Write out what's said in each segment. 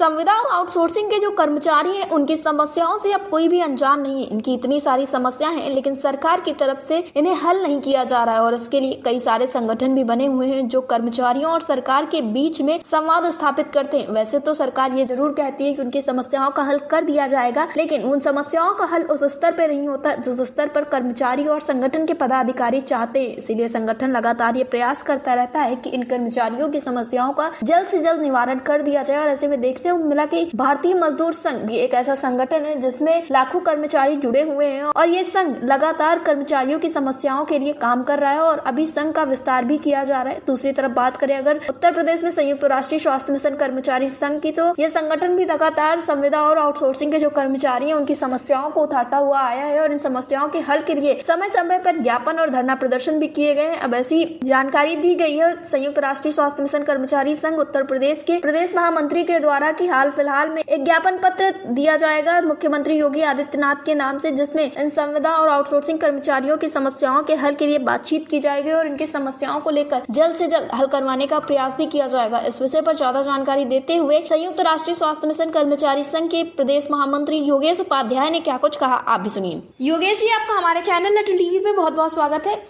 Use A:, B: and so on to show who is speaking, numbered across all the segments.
A: संविदा और आउटसोर्सिंग के जो कर्मचारी हैं उनकी समस्याओं से अब कोई भी अनजान नहीं है। इनकी इतनी सारी समस्याएं हैं लेकिन सरकार की तरफ से इन्हें हल नहीं किया जा रहा है और इसके लिए कई सारे संगठन भी बने हुए हैं जो कर्मचारियों और सरकार के बीच में संवाद स्थापित करते हैं। वैसे तो सरकार ये जरूर कहती है कि उनकी समस्याओं का हल कर दिया जाएगा, लेकिन उन समस्याओं का हल उस स्तर पर नहीं होता जिस स्तर पर कर्मचारी और संगठन के पदाधिकारी चाहते हैं। इसीलिए संगठन लगातार ये प्रयास करता रहता है कि इन कर्मचारियों की समस्याओं का जल्द से जल्द निवारण कर दिया जाए। और ऐसे में देखने को मिला कि भारतीय मजदूर संघ एक ऐसा संगठन है जिसमें लाखों कर्मचारी जुड़े हुए हैं और ये संघ लगातार कर्मचारियों की समस्याओं के लिए काम कर रहा है और अभी संघ का विस्तार भी किया जा रहा है। दूसरी तरफ बात करें अगर उत्तर प्रदेश में संयुक्त राष्ट्रीय स्वास्थ्य मिशन कर्मचारी संघ की, तो यह संगठन भी लगातार संविदा और आउटसोर्सिंग के जो कर्मचारी हैं उनकी समस्याओं को उठाता हुआ आया है और इन समस्याओं के हल के लिए समय समय पर ज्ञापन और धरना प्रदर्शन भी किए गए हैं। अब ऐसी जानकारी दी गई है संयुक्त राष्ट्रीय स्वास्थ्य मिशन कर्मचारी संघ उत्तर प्रदेश के प्रदेश महामंत्री के द्वारा कि हाल फिलहाल में एक ज्ञापन पत्र दिया जाएगा मुख्यमंत्री योगी आदित्यनाथ के नाम से, जिसमें इन संविदा और आउटसोर्सिंग कर्मचारियों की समस्याओं के हल के लिए बातचीत की जाएगी और इनकी समस्याओं को लेकर जल्द से जल्द हल करवाने का प्रयास भी किया जाएगा। इस विषय पर ज्यादा जानकारी देते हुए संयुक्त राष्ट्रीय स्वास्थ्य मिशन कर्मचारी संघ के प्रदेश महामंत्री योगेश उपाध्याय ने क्या कुछ कहा, आप भी सुनिए। योगेश जी, आपका हमारे चैनल अटल टीवी पे बहुत बहुत स्वागत है।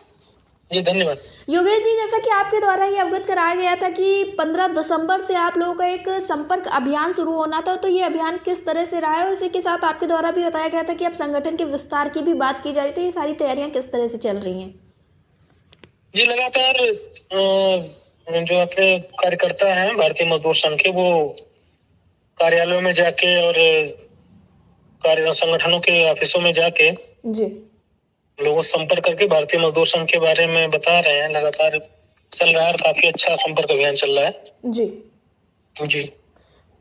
B: जी धन्यवाद।
A: योगेश जी, जैसा कि आपके द्वारा ये अवगत कराया गया था कि 15 दिसंबर से आप लोगों का एक संपर्क अभियान शुरू होना था, तो ये अभियान किस तरह से रहा है और इसी के साथ आपके द्वारा भी बताया गया था कि अब संगठन के विस्तार की भी बात की जा रही, तो ये सारी तैयारियां किस तरह से चल रही हैं?
B: जी लगातार जो अपने कार्यकर्ता हैं भारतीय मजदूर संघ के, वो कार्यालयों में जाके और संगठनों के ऑफिसों में जाके
A: जी
B: लोगों से संपर्क करके भारतीय मजदूर संघ के बारे में बता रहे हैं। लगातार चल रहा है और काफी अच्छा संपर्क अभियान चल रहा है।
A: जी
B: जी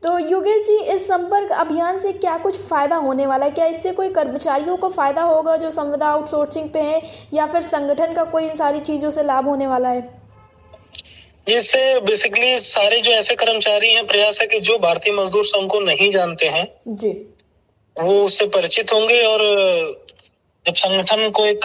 A: तो योगेश जी, इस संपर्क अभियान से क्या कुछ फायदा होने वाला है? क्या इससे कोई कर्मचारियों को फायदा होगा जो संविदा आउटसोर्सिंग पे है, या फिर संगठन का कोई इन सारी चीजों से लाभ होने वाला है?
B: इससे बेसिकली सारे जो ऐसे कर्मचारी हैं, प्रयास है कि जो भारतीय मजदूर संघ को नहीं जानते हैं
A: जी
B: वो उससे परिचित होंगे और जब संगठन को एक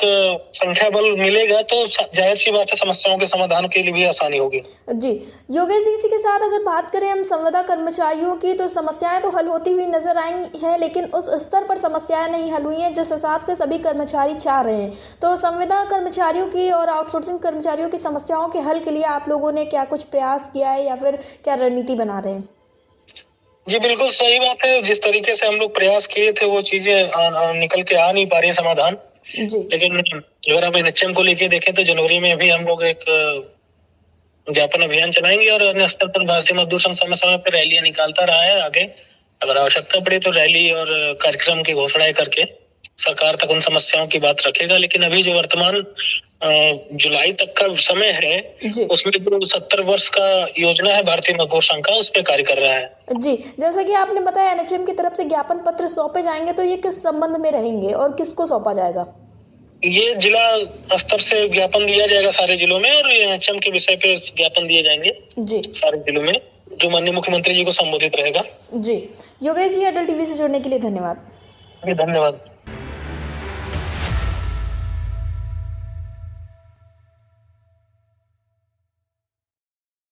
B: संख्या बल मिलेगा तो जाहिर सी बात है समस्याओं के समाधान के लिए भी आसानी होगी।
A: जी योगेश जी, इसी के साथ अगर बात करें हम संविदा कर्मचारियों की, तो समस्याएं तो हल होती हुई नजर आई हैं, लेकिन उस स्तर पर समस्याएं नहीं हल हुई हैं जिस हिसाब से सभी कर्मचारी चाह रहे हैं। तो संविदा कर्मचारियों की और आउटसोर्सिंग कर्मचारियों की समस्याओं के हल के लिए आप लोगों ने क्या कुछ प्रयास किया है या फिर क्या रणनीति बना रहे हैं?
B: जी बिल्कुल सही बात है। जिस तरीके से हम लोग प्रयास किए थे वो चीजें निकल के आ नहीं पा रही समाधान।
A: जी
B: लेकिन अगर आप एनएचएम को लेके देखें तो जनवरी में भी हम लोग एक ज्ञापन अभियान चलाएंगे और अन्य स्तर पर भारतीय मजदूर संघ समय समय पर रैलियां निकालता रहा है। आगे अगर आवश्यकता पड़े तो रैली और कार्यक्रम की घोषणाएं करके सरकार तक उन समस्याओं की बात रखेगा। लेकिन अभी जो वर्तमान जुलाई तक का समय है उसमें जो 70 वर्ष का योजना है भारतीय मजदूर संघ का, उस पर कार्य कर रहा है।
A: जी, जैसा कि आपने बताया एनएचएम की तरफ से ज्ञापन पत्र सौंपे जाएंगे, तो ये किस संबंध में रहेंगे और किसको सौंपा जाएगा?
B: ये जिला स्तर से ज्ञापन दिया जाएगा सारे जिलों में और एनएचएम के विषय पे ज्ञापन दिए जाएंगे जी सारे जिलों में, जो माननीय मुख्यमंत्री जी को संबोधित रहेगा।
A: जी योगेश जी, अटल टीवी से जुड़ने के लिए धन्यवाद।
B: जी धन्यवाद।